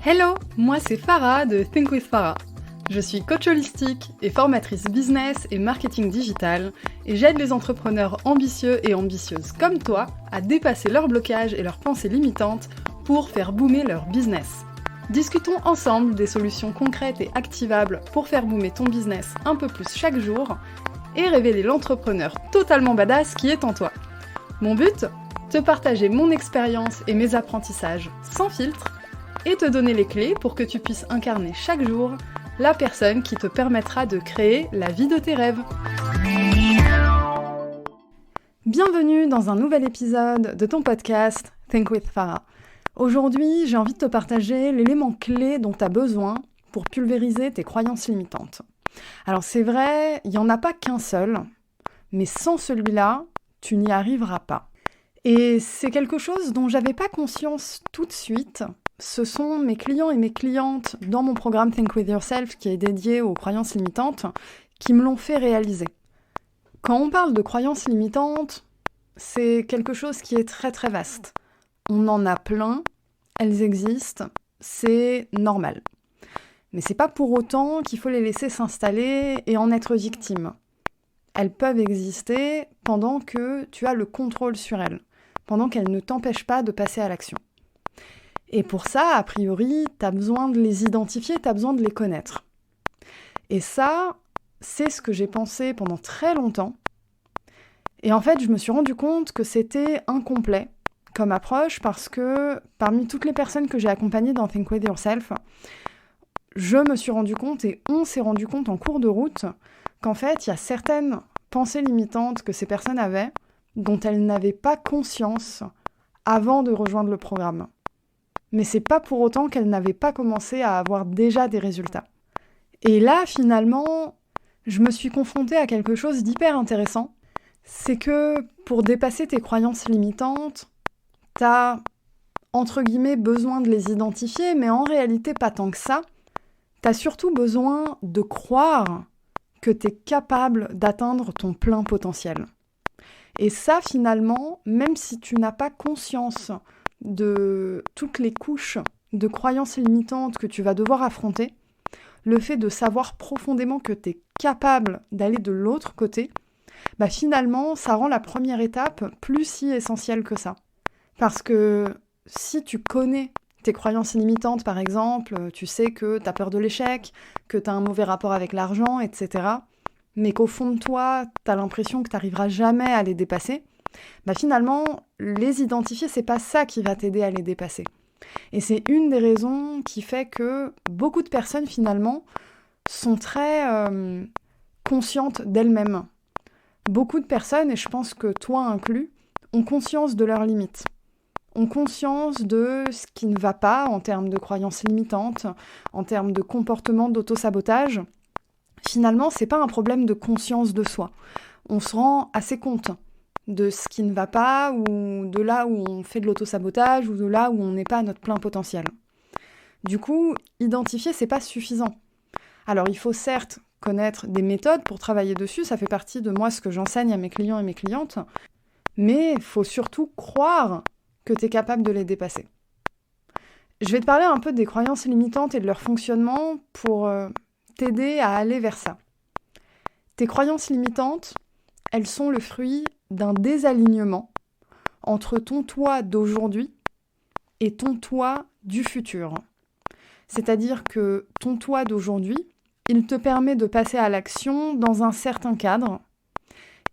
Hello, moi c'est Farah de Think with Farah. Je suis coach holistique et formatrice business et marketing digital et j'aide les entrepreneurs ambitieux et ambitieuses comme toi à dépasser leurs blocages et leurs pensées limitantes pour faire boomer leur business. Discutons ensemble des solutions concrètes et activables pour faire boomer ton business un peu plus chaque jour et révéler l'entrepreneur totalement badass qui est en toi. Mon but ? Te partager mon expérience et mes apprentissages sans filtre et te donner les clés pour que tu puisses incarner chaque jour la personne qui te permettra de créer la vie de tes rêves. Bienvenue dans un nouvel épisode de ton podcast Think with Farah. Aujourd'hui, j'ai envie de te partager l'élément clé dont tu as besoin pour pulvériser tes croyances limitantes. Alors c'est vrai, il n'y en a pas qu'un seul, mais sans celui-là, tu n'y arriveras pas. Et c'est quelque chose dont j'avais pas conscience tout de suite. Ce sont mes clients et mes clientes dans mon programme Think With Yourself qui est dédié aux croyances limitantes qui me l'ont fait réaliser. Quand on parle de croyances limitantes, c'est quelque chose qui est très très vaste. On en a plein, elles existent, c'est normal. Mais c'est pas pour autant qu'il faut les laisser s'installer et en être victime. Elles peuvent exister pendant que tu as le contrôle sur elles, pendant qu'elles ne t'empêchent pas de passer à l'action. Et pour ça, a priori, tu as besoin de les identifier, tu as besoin de les connaître. Et ça, c'est ce que j'ai pensé pendant très longtemps. Et en fait, je me suis rendu compte que c'était incomplet comme approche parce que parmi toutes les personnes que j'ai accompagnées dans Think With Yourself, je me suis rendu compte et on s'est rendu compte en cours de route qu'en fait, il y a certaines pensées limitantes que ces personnes avaient dont elles n'avaient pas conscience avant de rejoindre le programme. Mais c'est pas pour autant qu'elles n'avaient pas commencé à avoir déjà des résultats. Et là, finalement, je me suis confrontée à quelque chose d'hyper intéressant. C'est que pour dépasser tes croyances limitantes, t'as, entre guillemets, besoin de les identifier, mais en réalité pas tant que ça. T'as surtout besoin de croire que t'es capable d'atteindre ton plein potentiel. Et ça, finalement, même si tu n'as pas conscience de toutes les couches de croyances limitantes que tu vas devoir affronter, le fait de savoir profondément que tu es capable d'aller de l'autre côté, finalement, ça rend la première étape plus si essentielle que ça. Parce que si tu connais tes croyances limitantes, par exemple, tu sais que tu as peur de l'échec, que tu as un mauvais rapport avec l'argent, etc., mais qu'au fond de toi, tu as l'impression que tu n'arriveras jamais à les dépasser, finalement, les identifier, c'est pas ça qui va t'aider à les dépasser. Et c'est une des raisons qui fait que beaucoup de personnes, finalement, sont très conscientes d'elles-mêmes. Beaucoup de personnes, et je pense que toi inclus, ont conscience de leurs limites. Ont conscience de ce qui ne va pas en termes de croyances limitantes, en termes de comportement d'auto-sabotage. Finalement, c'est pas un problème de conscience de soi. On se rend assez compte de ce qui ne va pas, ou de là où on fait de l'auto-sabotage, ou de là où on n'est pas à notre plein potentiel. Du coup, identifier, c'est pas suffisant. Alors, il faut certes connaître des méthodes pour travailler dessus, ça fait partie de moi ce que j'enseigne à mes clients et mes clientes, mais il faut surtout croire que tu es capable de les dépasser. Je vais te parler un peu des croyances limitantes et de leur fonctionnement pour t'aider à aller vers ça. Tes croyances limitantes, elles sont le fruit d'un désalignement entre ton toi d'aujourd'hui et ton toi du futur. C'est-à-dire que ton toi d'aujourd'hui, il te permet de passer à l'action dans un certain cadre.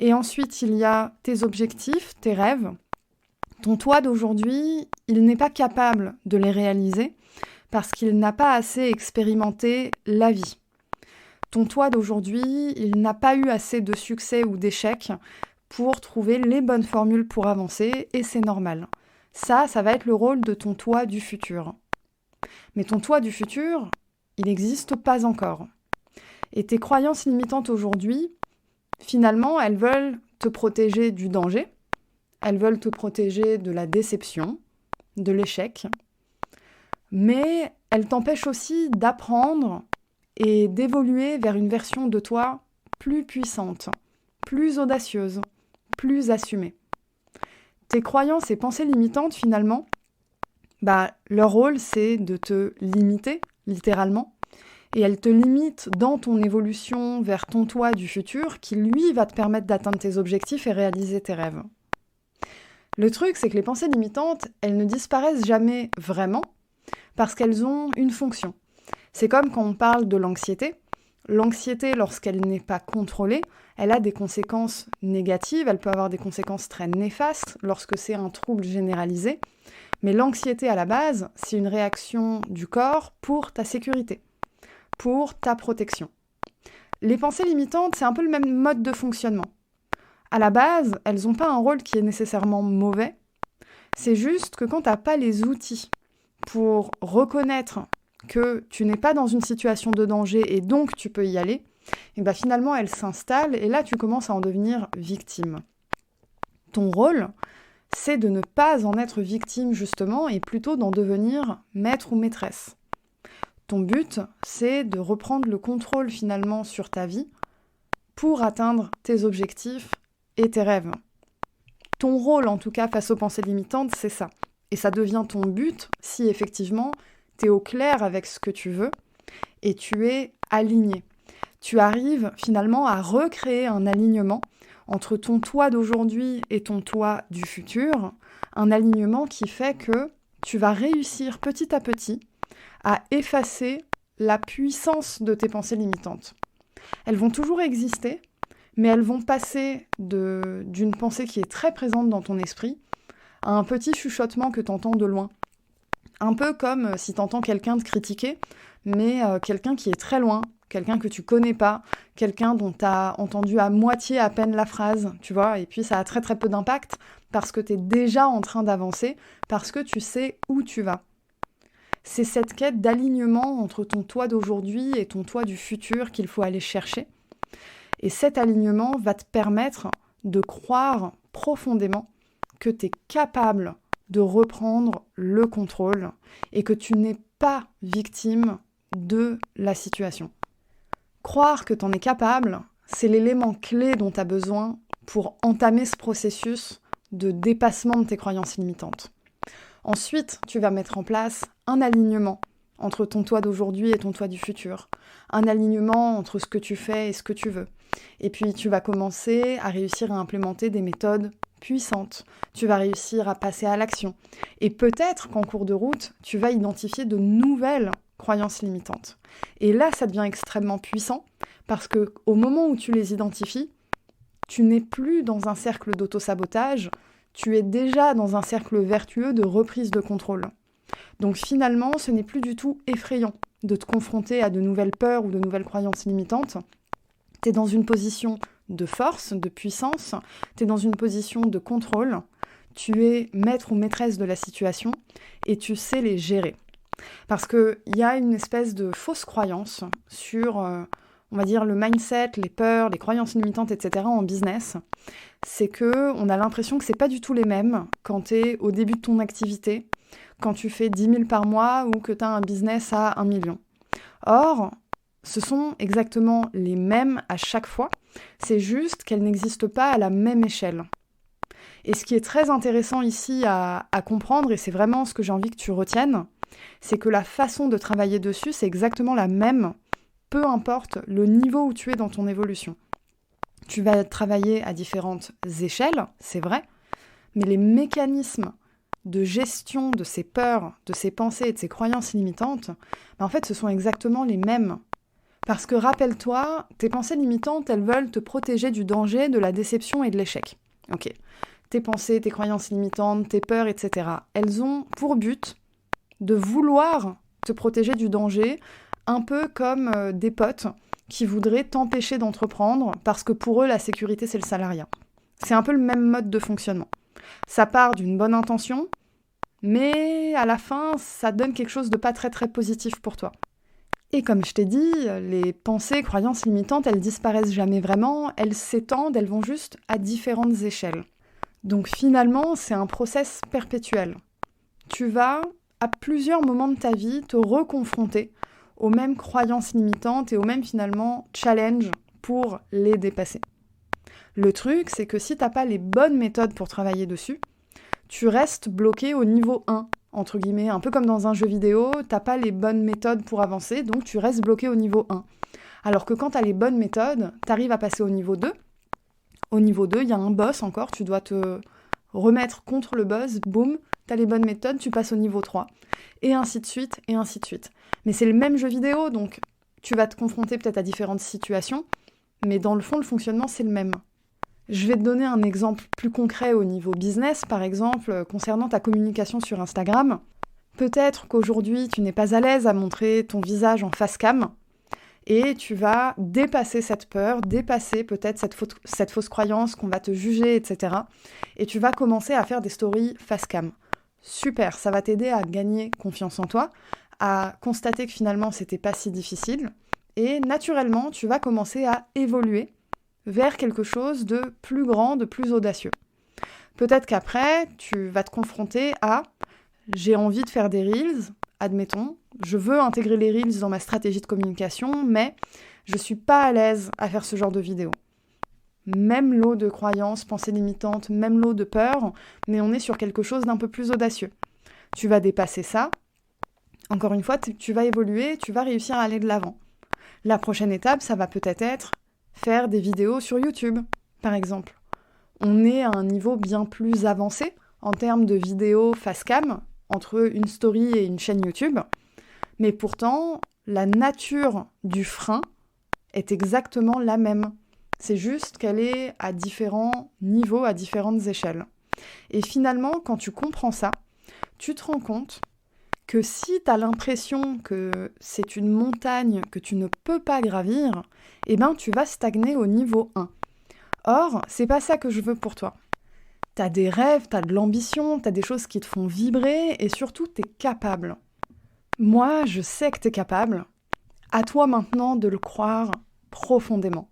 Et ensuite, il y a tes objectifs, tes rêves. Ton toi d'aujourd'hui, il n'est pas capable de les réaliser parce qu'il n'a pas assez expérimenté la vie. Ton toi d'aujourd'hui, il n'a pas eu assez de succès ou d'échecs pour trouver les bonnes formules pour avancer, et c'est normal. Ça va être le rôle de ton toi du futur. Mais ton toi du futur, il n'existe pas encore. Et tes croyances limitantes aujourd'hui, finalement, elles veulent te protéger du danger, elles veulent te protéger de la déception, de l'échec, mais elles t'empêchent aussi d'apprendre et d'évoluer vers une version de toi plus puissante, plus audacieuse, plus assumée. Tes croyances et pensées limitantes, finalement, Leur rôle, c'est de te limiter, littéralement, et elles te limitent dans ton évolution vers ton toi du futur qui, lui, va te permettre d'atteindre tes objectifs et réaliser tes rêves. Le truc, c'est que les pensées limitantes, elles ne disparaissent jamais vraiment parce qu'elles ont une fonction. C'est comme quand on parle de l'anxiété. L'anxiété, lorsqu'elle n'est pas contrôlée, elle a des conséquences négatives, elle peut avoir des conséquences très néfastes lorsque c'est un trouble généralisé. Mais l'anxiété, à la base, c'est une réaction du corps pour ta sécurité, pour ta protection. Les pensées limitantes, c'est un peu le même mode de fonctionnement. À la base, elles n'ont pas un rôle qui est nécessairement mauvais. C'est juste que quand tu n'as pas les outils pour reconnaître que tu n'es pas dans une situation de danger et donc tu peux y aller, et finalement elles s'installent et là tu commences à en devenir victime. Ton rôle, c'est de ne pas en être victime justement et plutôt d'en devenir maître ou maîtresse. Ton but, c'est de reprendre le contrôle finalement sur ta vie pour atteindre tes objectifs et tes rêves. Ton rôle, en tout cas, face aux pensées limitantes, c'est ça. Et ça devient ton but si effectivement tu es au clair avec ce que tu veux et tu es aligné. Tu arrives finalement à recréer un alignement entre ton toi d'aujourd'hui et ton toi du futur, un alignement qui fait que tu vas réussir petit à petit à effacer la puissance de tes pensées limitantes. Elles vont toujours exister, mais elles vont passer d'une pensée qui est très présente dans ton esprit à un petit chuchotement que tu entends de loin. Un peu comme si tu entends quelqu'un te critiquer, mais quelqu'un qui est très loin, quelqu'un que tu connais pas, quelqu'un dont tu as entendu à moitié à peine la phrase, tu vois, et puis ça a très très peu d'impact parce que tu es déjà en train d'avancer, parce que tu sais où tu vas. C'est cette quête d'alignement entre ton toi d'aujourd'hui et ton toi du futur qu'il faut aller chercher. Et cet alignement va te permettre de croire profondément que tu es capable de reprendre le contrôle et que tu n'es pas victime de la situation. Croire que tu en es capable, c'est l'élément clé dont tu as besoin pour entamer ce processus de dépassement de tes croyances limitantes. Ensuite, tu vas mettre en place un alignement entre ton toi d'aujourd'hui et ton toi du futur. Un alignement entre ce que tu fais et ce que tu veux. Et puis, tu vas commencer à réussir à implémenter des méthodes puissantes. Tu vas réussir à passer à l'action. Et peut-être qu'en cours de route, tu vas identifier de nouvelles croyances limitantes. Et là, ça devient extrêmement puissant parce qu'au moment où tu les identifies, tu n'es plus dans un cercle d'auto-sabotage, tu es déjà dans un cercle vertueux de reprise de contrôle. Donc finalement, ce n'est plus du tout effrayant de te confronter à de nouvelles peurs ou de nouvelles croyances limitantes. Tu es dans une position de force, de puissance, tu es dans une position de contrôle, tu es maître ou maîtresse de la situation et tu sais les gérer. Parce qu'il y a une espèce de fausse croyance sur, on va dire, le mindset, les peurs, les croyances limitantes, etc. en business. C'est qu'on a l'impression que c'est pas du tout les mêmes quand tu es au début de ton activité, quand tu fais 10 000 par mois ou que tu as un business à 1 million. Or, ce sont exactement les mêmes à chaque fois, c'est juste qu'elles n'existent pas à la même échelle. Et ce qui est très intéressant ici à comprendre, et c'est vraiment ce que j'ai envie que tu retiennes, c'est que la façon de travailler dessus, c'est exactement la même, peu importe le niveau où tu es dans ton évolution. Tu vas travailler à différentes échelles, c'est vrai, mais les mécanismes de gestion de ces peurs, de ces pensées et de ces croyances limitantes, en fait, ce sont exactement les mêmes. Parce que rappelle-toi, tes pensées limitantes, elles veulent te protéger du danger, de la déception et de l'échec. Ok. Tes pensées, tes croyances limitantes, tes peurs, etc. Elles ont pour but de vouloir te protéger du danger, un peu comme des potes qui voudraient t'empêcher d'entreprendre parce que pour eux, la sécurité, c'est le salariat. C'est un peu le même mode de fonctionnement. Ça part d'une bonne intention, mais à la fin, ça donne quelque chose de pas très très positif pour toi. Et comme je t'ai dit, les pensées, croyances limitantes, elles disparaissent jamais vraiment, elles s'étendent, elles vont juste à différentes échelles. Donc finalement, c'est un process perpétuel. Tu vas, à plusieurs moments de ta vie, te reconfronter aux mêmes croyances limitantes et aux mêmes finalement challenges pour les dépasser. Le truc, c'est que si t'as pas les bonnes méthodes pour travailler dessus, tu restes bloqué au niveau 1, entre guillemets, un peu comme dans un jeu vidéo, t'as pas les bonnes méthodes pour avancer, donc tu restes bloqué au niveau 1. Alors que quand t'as les bonnes méthodes, t'arrives à passer au niveau 2. Au niveau 2, il y a un boss encore, tu dois te remettre contre le boss, boum, t'as les bonnes méthodes, tu passes au niveau 3. Et ainsi de suite, et ainsi de suite. Mais c'est le même jeu vidéo, donc tu vas te confronter peut-être à différentes situations, mais dans le fond, le fonctionnement, c'est le même. Je vais te donner un exemple plus concret au niveau business, par exemple, concernant ta communication sur Instagram. Peut-être qu'aujourd'hui, tu n'es pas à l'aise à montrer ton visage en face cam, et tu vas dépasser cette peur, dépasser peut-être cette fausse croyance qu'on va te juger, etc. Et tu vas commencer à faire des stories face cam. Super, ça va t'aider à gagner confiance en toi, à constater que finalement, c'était pas si difficile, et naturellement, tu vas commencer à évoluer vers quelque chose de plus grand, de plus audacieux. Peut-être qu'après, tu vas te confronter à « j'ai envie de faire des reels », admettons, je veux intégrer les reels dans ma stratégie de communication, mais je suis pas à l'aise à faire ce genre de vidéo. Même lot de croyances, pensées limitantes, même lot de peur, mais on est sur quelque chose d'un peu plus audacieux. Tu vas dépasser ça. Encore une fois, tu vas évoluer, tu vas réussir à aller de l'avant. La prochaine étape, ça va peut-être être faire des vidéos sur YouTube, par exemple. On est à un niveau bien plus avancé en termes de vidéos face cam, entre une story et une chaîne YouTube, mais pourtant, la nature du frein est exactement la même. C'est juste qu'elle est à différents niveaux, à différentes échelles. Et finalement, quand tu comprends ça, tu te rends compte que si tu as l'impression que c'est une montagne que tu ne peux pas gravir, eh ben tu vas stagner au niveau 1. Or, c'est pas ça que je veux pour toi. T'as des rêves, t'as de l'ambition, t'as des choses qui te font vibrer et surtout t'es capable. Moi, je sais que t'es capable. À toi maintenant de le croire profondément.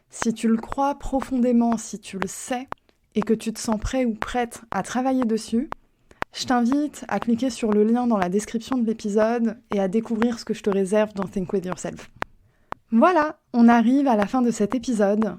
Si tu le crois profondément, si tu le sais et que tu te sens prêt ou prête à travailler dessus, je t'invite à cliquer sur le lien dans la description de l'épisode et à découvrir ce que je te réserve dans Think With Yourself. Voilà, on arrive à la fin de cet épisode.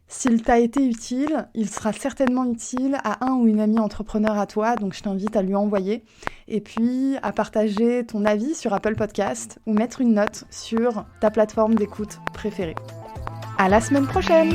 S'il t'a été utile, il sera certainement utile à un ou une amie entrepreneur à toi, donc je t'invite à lui envoyer. Et puis à partager ton avis sur Apple Podcast ou mettre une note sur ta plateforme d'écoute préférée. À la semaine prochaine!